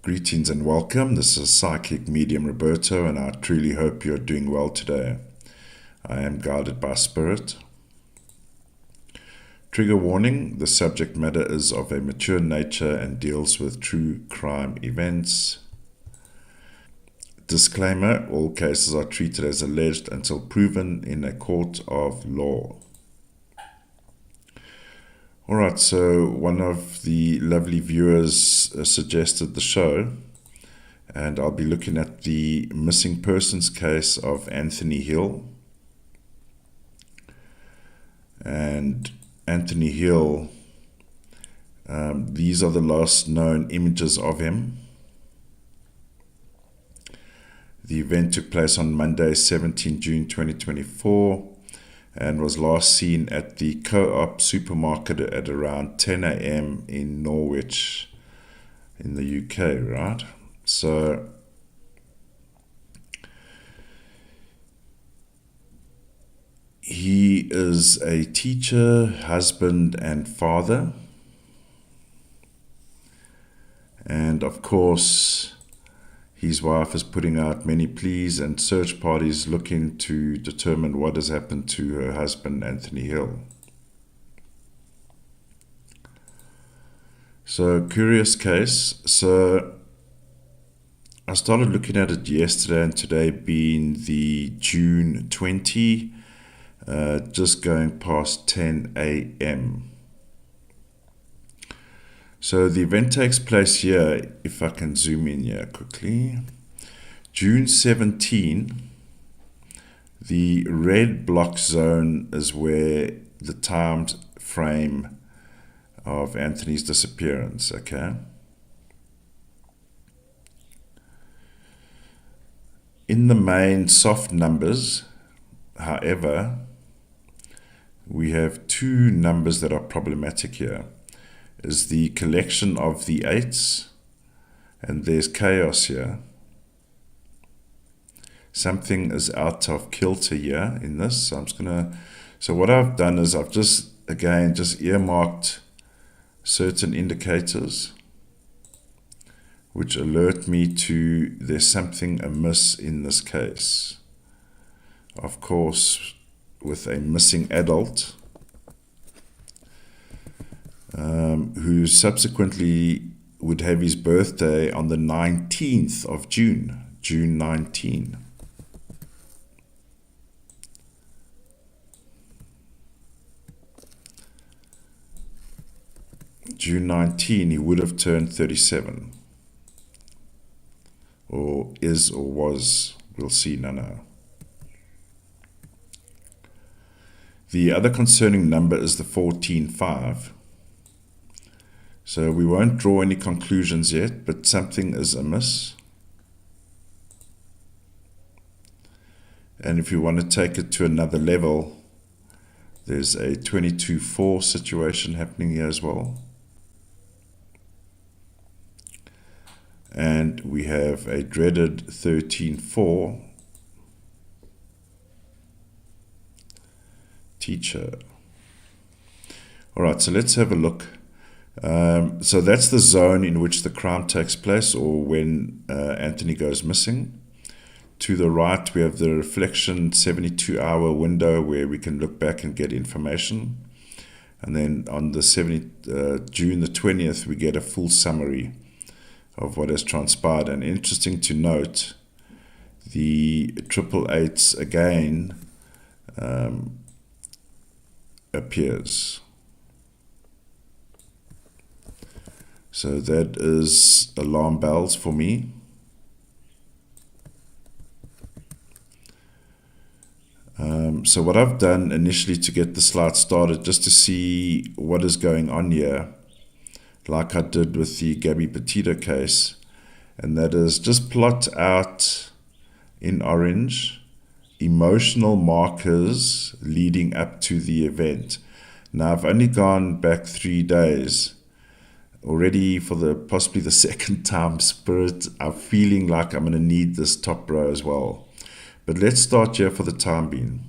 Greetings and welcome. This is Psychic Medium Roberto, and I truly hope you're doing well today. I am guided by Spirit. Trigger warning: the subject matter is of a mature nature and deals with true crime events. Disclaimer: all cases are treated as alleged until proven in a court of law. Alright, so one of the lovely viewers suggested the show, and I'll be looking at the missing persons case of Anthony Hill. And Anthony Hill, these are the last known images of him. The event took place on Monday, 17 June 2024. And was last seen at the Co-op supermarket at around 10 a.m. in Norwich, in the UK, right? So, he is a teacher, husband, and father. And of course, his wife is putting out many pleas and search parties looking to determine what has happened to her husband, Anthony Hill. So, curious case. So, I started looking at it yesterday, and today being the June 20, just going past 10 a.m. So the event takes place here, if I can zoom in here quickly. June 17, the red block zone is where the time frame of Anthony's disappearance, okay? In the main soft numbers, however, we have two numbers that are problematic here. Is the collection of the eights, and there's chaos here. Something is out of kilter here in this. So what I've done is I've just earmarked certain indicators which alert me to there's something amiss in this case. Of course, with a missing adult, who subsequently would have his birthday on the 19th of June, June 19. June 19, he would have turned 37. Or is or was, we'll see, no. The other concerning number is the 14-5. So we won't draw any conclusions yet, but something is amiss. And if you want to take it to another level, there's a 22-4 situation happening here as well. And we have a dreaded 13-4 teacher. All right, so let's have a look. So that's the zone in which the crime takes place, or when Anthony goes missing. To the right, we have the reflection 72-hour window where we can look back and get information. And then on the June the 20th, we get a full summary of what has transpired. And interesting to note, the 888 again appears. So that is alarm bells for me. So what I've done initially to get the slide started, just to see what is going on here, like I did with the Gabby Petito case, and that is just plot out in orange emotional markers leading up to the event. Now I've only gone back 3 days. Already for possibly the second time, Spirit, I'm feeling like I'm going to need this top row as well. But let's start here for the time being.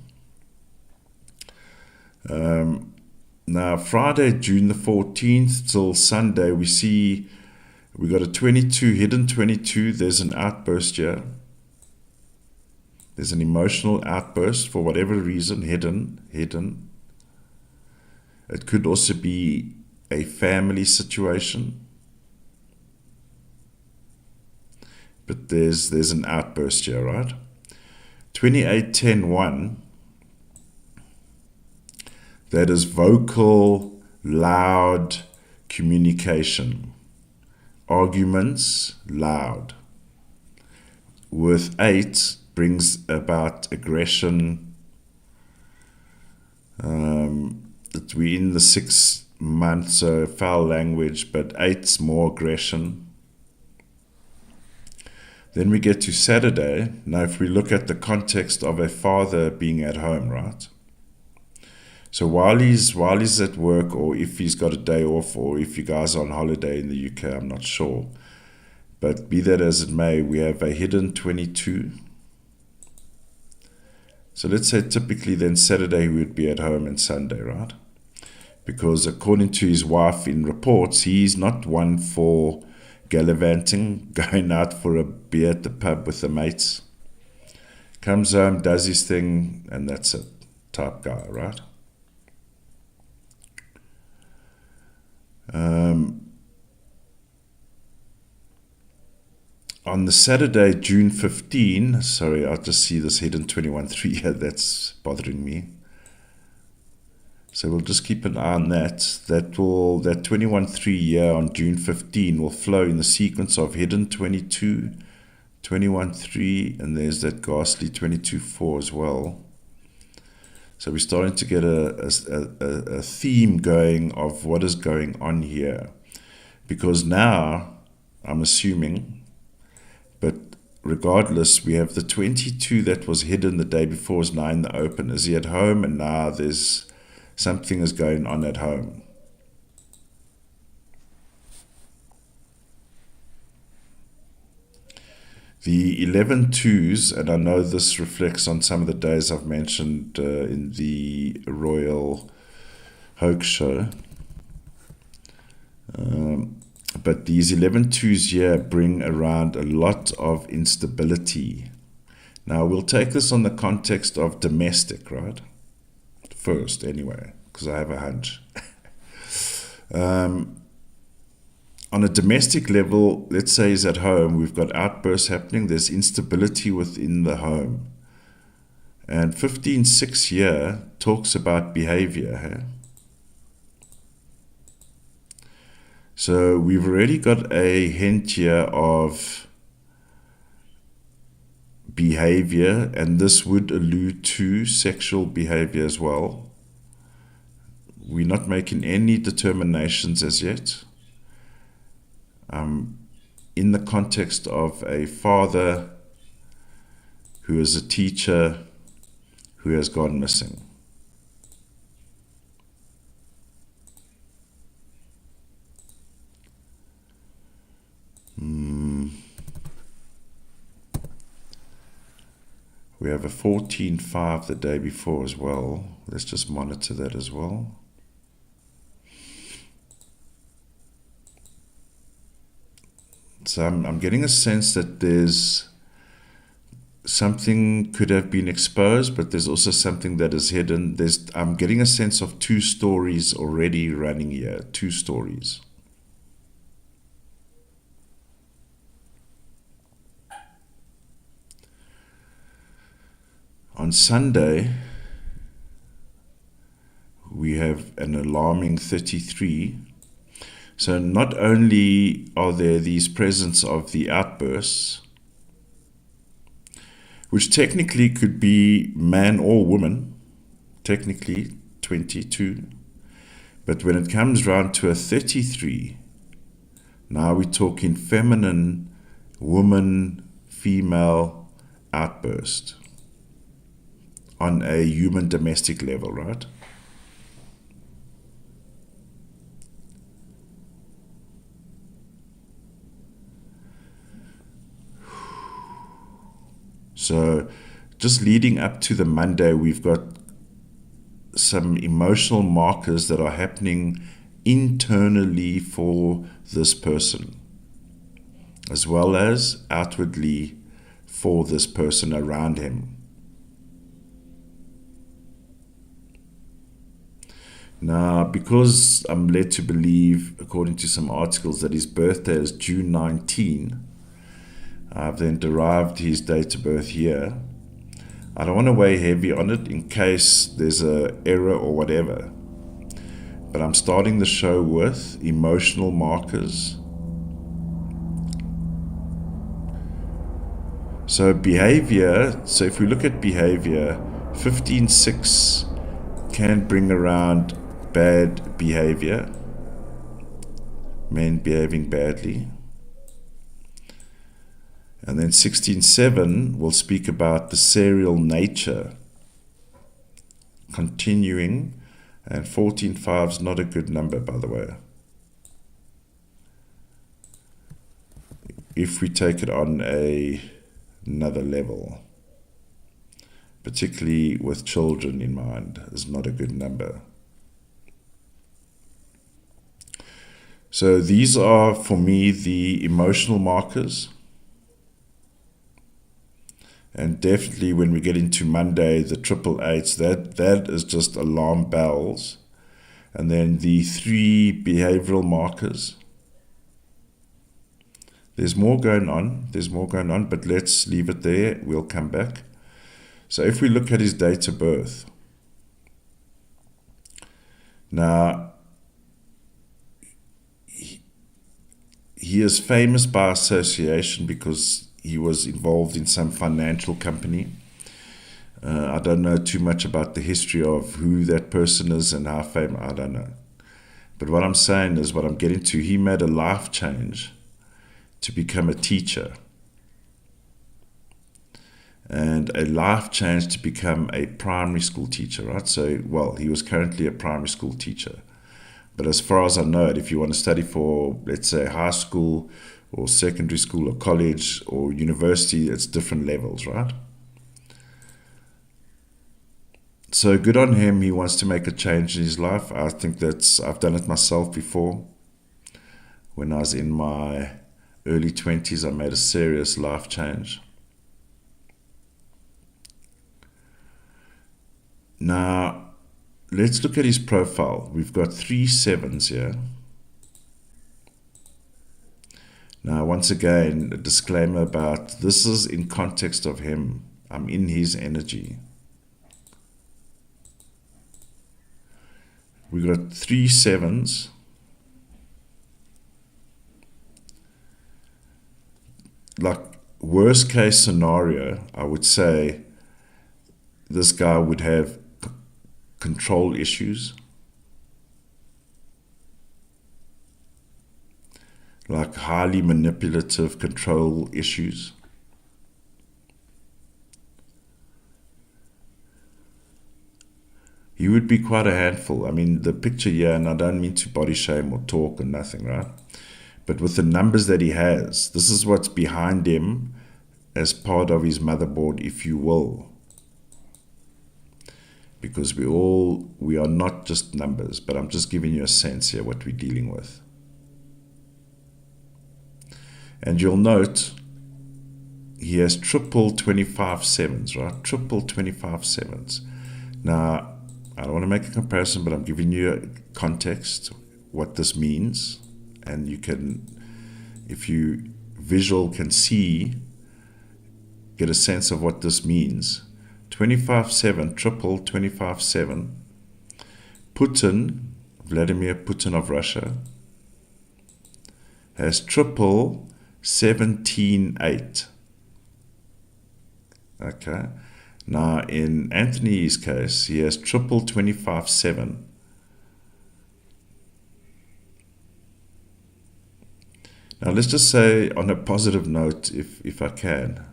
Now, Friday, June the 14th till Sunday, we see We got a 22, hidden 22. There's an outburst here. There's an emotional outburst for whatever reason, hidden. It could also be a family situation. But there's an outburst here, right? 28-10-1. That is vocal, loud communication. Arguments, loud. With 8 brings about aggression. We're in the 6th month, so foul language, but 8's more aggression. Then we get to Saturday. Now, if we look at the context of a father being at home, right? So while he's at work, or if he's got a day off, or if you guys are on holiday in the UK, I'm not sure. But be that as it may, we have a hidden 22. So let's say typically then Saturday he would be at home and Sunday, right? Because according to his wife in reports, he's not one for gallivanting, going out for a beer at the pub with the mates. Comes home, does his thing, and that's it. Type guy, right? On the Saturday, June 15, sorry, I just see this hidden 21-3 here, that's bothering me. So we'll just keep an eye on that. That 21-3 here on June 15 will flow in the sequence of hidden 22, 21-3, and there's that ghastly 22-4 as well. So we're starting to get a theme going of what is going on here. Because now, I'm assuming, but regardless, we have the 22 that was hidden the day before is now in the open. Is he at home? And now there's something is going on at home. The 11-2s, and I know this reflects on some of the days I've mentioned in the Royal Hoax show. But these 11-2s here bring around a lot of instability. Now, we'll take this on the context of domestic, right? First, anyway, because I have a hunch. On a domestic level, let's say he's at home, we've got outbursts happening, there's instability within the home. And 15-6 here talks about behavior. Hey? So we've already got a hint here of behavior, and this would allude to sexual behavior as well. We're not making any determinations as yet. In the context of a father who is a teacher who has gone missing. We have a 14-5 the day before as well. Let's just monitor that as well. So I'm getting a sense that there's something could have been exposed, but there's also something that is hidden. I'm getting a sense of 2 stories already running here. 2 stories. On Sunday, we have an alarming 33. So not only are there these presence of the outbursts, which technically could be man or woman, technically 22, but when it comes round to a 33, now we're talking feminine, woman, female outburst on a human domestic level, right? So just leading up to the Monday, we've got some emotional markers that are happening internally for this person. as well as outwardly for this person around him. Now, because I'm led to believe, according to some articles, that his birthday is June 19, I've then derived his date of birth here. I don't want to weigh heavy on it in case there's an error or whatever. But I'm starting the show with emotional markers. So behavior, so if we look at behavior, 15-6 can bring around bad behavior, men behaving badly. And then 16-7 will speak about the serial nature continuing, and 14-5 is not a good number, by the way. If we take it on another level, particularly with children in mind, is not a good number. So these are, for me, the emotional markers. And definitely when we get into Monday, the 888s, that is just alarm bells. And then the 3 behavioral markers. There's more going on, but let's leave it there. We'll come back. So if we look at his date of birth. Now, he is famous by association because he was involved in some financial company. I don't know too much about the history of who that person is and how famous, I don't know. But what I'm saying is, what I'm getting to, he made a life change to become a teacher. And a life change to become a primary school teacher, right? So, well, he was currently a primary school teacher. But as far as I know it, if you want to study for, let's say, high school or secondary school or college or university, it's different levels, right? So good on him. He wants to make a change in his life. I think I've done it myself before. When I was in my early 20s, I made a serious life change. Now, let's look at his profile. We've got 3 7s here. Now, once again, a disclaimer about this is in context of him. I'm in his energy. We got 3 7s. Like, worst case scenario, I would say this guy would have control issues. Like highly manipulative control issues. He would be quite a handful. I mean, the picture here, and I don't mean to body shame or talk or nothing, right? But with the numbers that he has, this is what's behind him as part of his motherboard, if you will. Because we are not just numbers, but I'm just giving you a sense here what we're dealing with. And you'll note he has triple 25 7s, right? Triple 25 7s. Now, I don't want to make a comparison, but I'm giving you a context, what this means. And you can, if you visual can see, get a sense of what this means. 25-7, triple 25-7. Putin, Vladimir Putin of Russia, has triple 17-8. Okay. Now, in Anthony's case, he has triple 25-7. Now, let's just say on a positive note, if I can,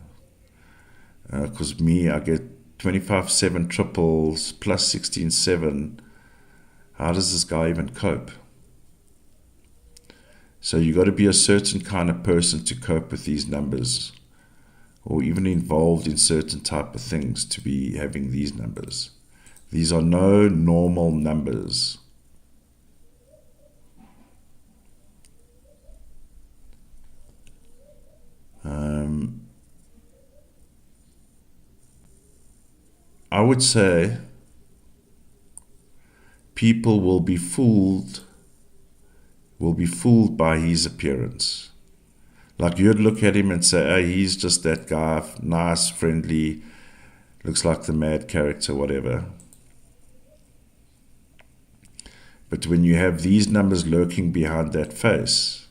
because I get 25-7 triples plus 16-7. How does this guy even cope? So you got to be a certain kind of person to cope with these numbers, or even involved in certain type of things to be having these numbers. These are no normal numbers. would say people will be fooled by his appearance. Like you'd look at him and say, oh, he's just that guy, nice, friendly, looks like the mad character, whatever. But when you have these numbers lurking behind that face,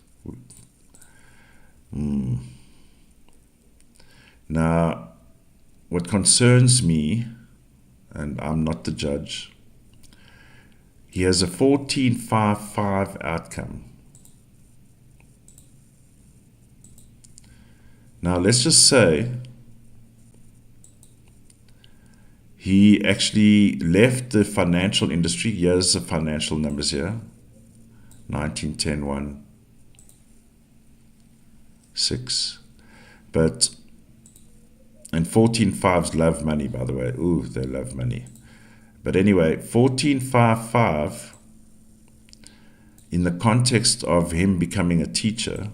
Now, what concerns me, and I'm not the judge, he has a 1455 outcome. Now, let's just say he actually left the financial industry. Here's the financial numbers here. 19, 10, 1, 6. And 14.5s love money, by the way. Ooh, they love money. But anyway, 14.55, in the context of him becoming a teacher,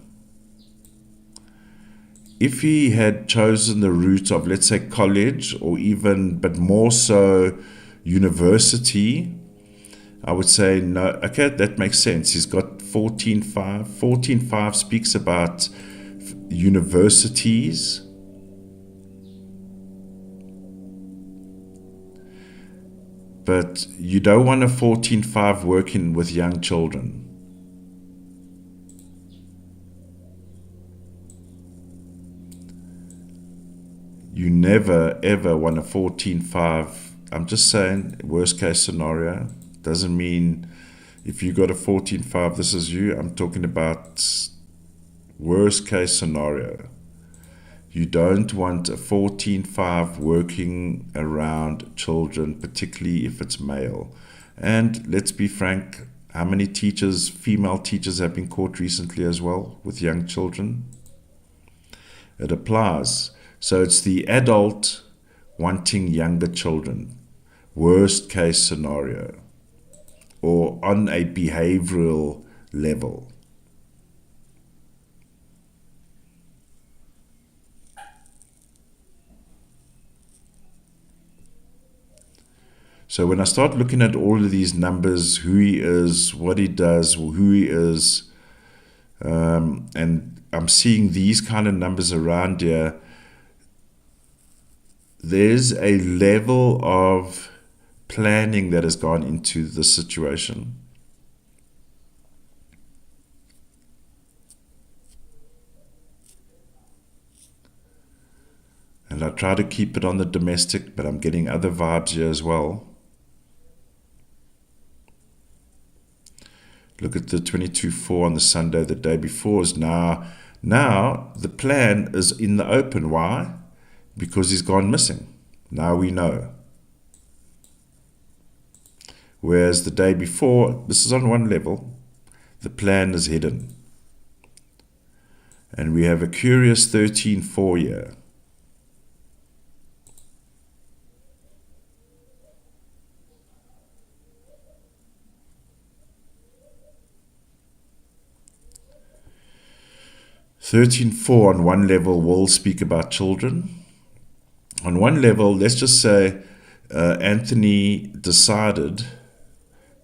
if he had chosen the route of, let's say, college, or even, but more so, university, I would say, no, okay, that makes sense. He's got 14.5. 14.5 speaks about universities. But you don't want a 14.5 working with young children. You never, ever want a 14.5. I'm just saying, worst case scenario. Doesn't mean if you got a 14.5, this is you. I'm talking about worst case scenario. You don't want a 14.5 working around children, particularly if it's male. And let's be frank, how many teachers, female teachers, have been caught recently as well with young children? It applies. So it's the adult wanting younger children. Worst case scenario. Or on a behavioral level. So when I start looking at all of these numbers, who he is, what he does, who he is, and I'm seeing these kind of numbers around here, there's a level of planning that has gone into the situation. And I try to keep it on the domestic, but I'm getting other vibes here as well. Look at the 22-4 on the Sunday, the day before is now the plan is in the open. Why? Because he's gone missing. Now we know. Whereas the day before, this is on one level, the plan is hidden. And we have a curious 13-4 here. On one level will speak about children. On one level, let's just say Anthony decided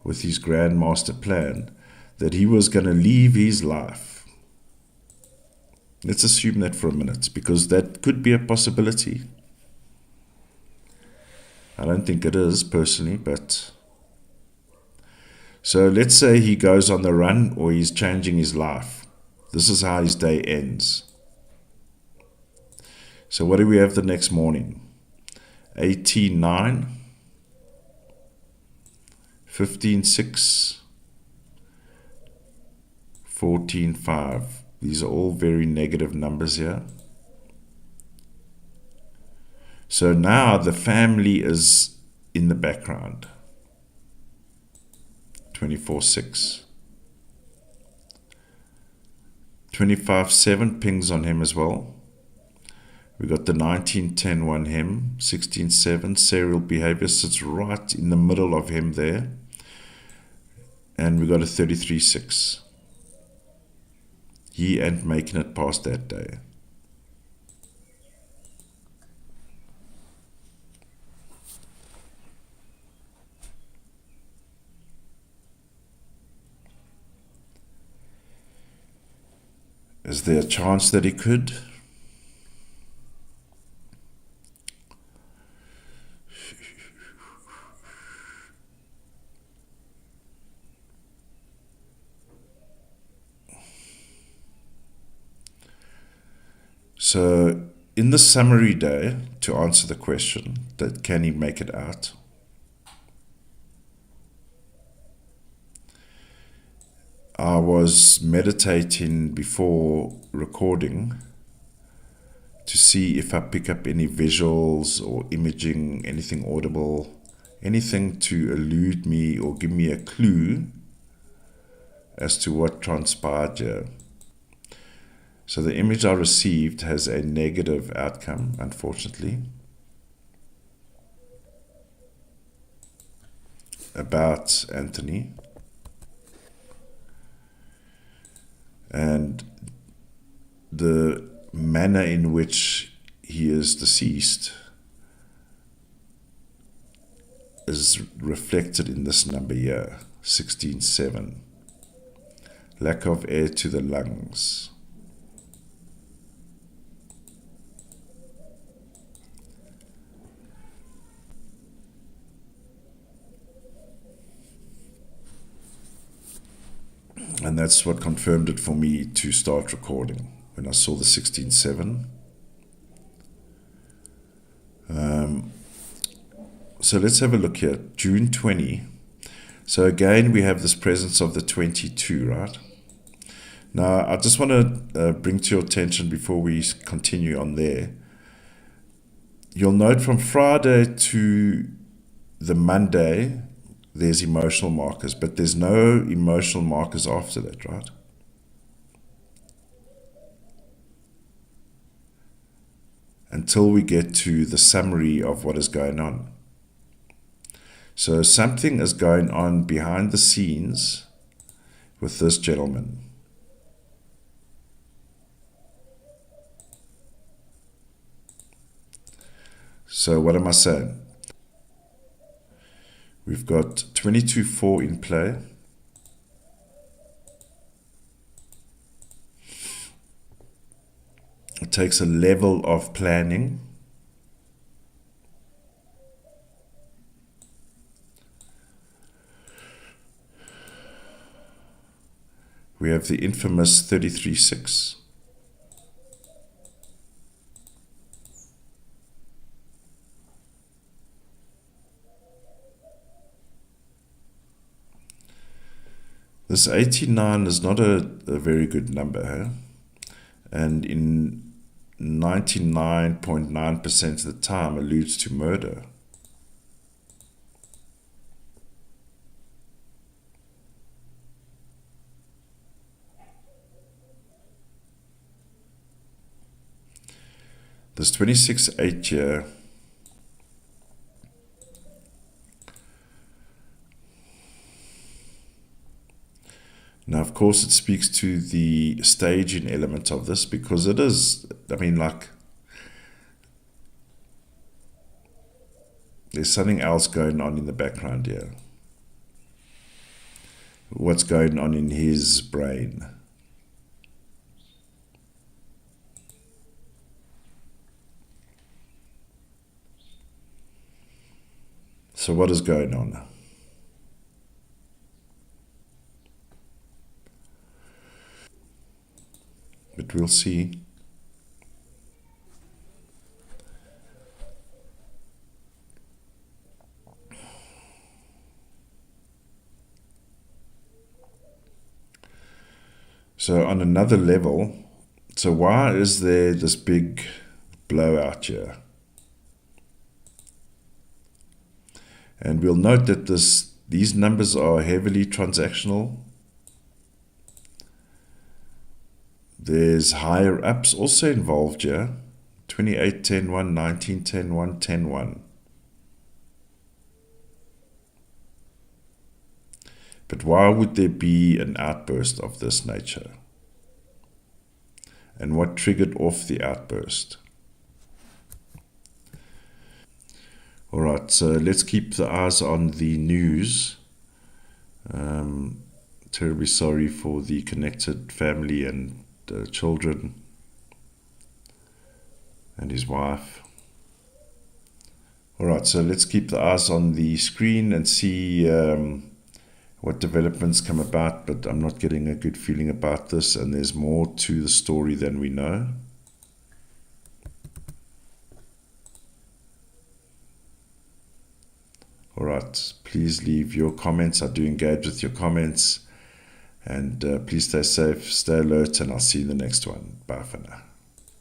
with his grand master plan that he was going to leave his life. Let's assume that for a minute, because that could be a possibility. I don't think it is personally, but so let's say he goes on the run or he's changing his life. This is how his day ends. So what do we have the next morning? 18-9, 15-6, 14-5. These are all very negative numbers here. So now the family is in the background. 24-6. 25-7 pings on him as well. We got the 19-10-1 him, 16-7, serial behavior sits right in the middle of him there. And we got a 33-6. He ain't making it past that day. Is there a chance that he could? So, in the summary day, to answer the question, that can he make it out? I was meditating before recording to see if I pick up any visuals or imaging, anything audible, anything to elude me or give me a clue as to what transpired here. So the image I received has a negative outcome, unfortunately, about Anthony. And the manner in which he is deceased is reflected in this number here, 16.7. Lack of air to the lungs. And that's what confirmed it for me to start recording when I saw the 16.7. So let's have a look here. June 20. So again, we have this presence of the 22, right? Now, I just want to bring to your attention before we continue on there. You'll note from Friday to the Monday, there's emotional markers, but there's no emotional markers after that, right? Until we get to the summary of what is going on. So something is going on behind the scenes with this gentleman. So what am I saying? We've got 22.4 in play. It takes a level of planning. We have the infamous 33.6. This 89 is not a very good number, huh? And in 99.9% of the time alludes to murder. This 26.8 here now, of course, it speaks to the staging element of this because it is, I mean, like, there's something else going on in the background here. What's going on in his brain? So what is going on? But we'll see. So on another level, so why is there this big blowout here? And we'll note that these numbers are heavily transactional. There's higher ups also involved here. 28, 10, 1, 19, 10, 1, 10, 1. But why would there be an outburst of this nature? And what triggered off the outburst? All right, so let's keep the eyes on the news. Terribly sorry for the connected family and children and his wife. Alright, so let's keep the eyes on the screen and see what developments come about, but I'm not getting a good feeling about this, and there's more to the story than we know. Alright, please leave your comments. I do engage with your comments. And please stay safe, stay alert, and I'll see you in the next one. Bye for now.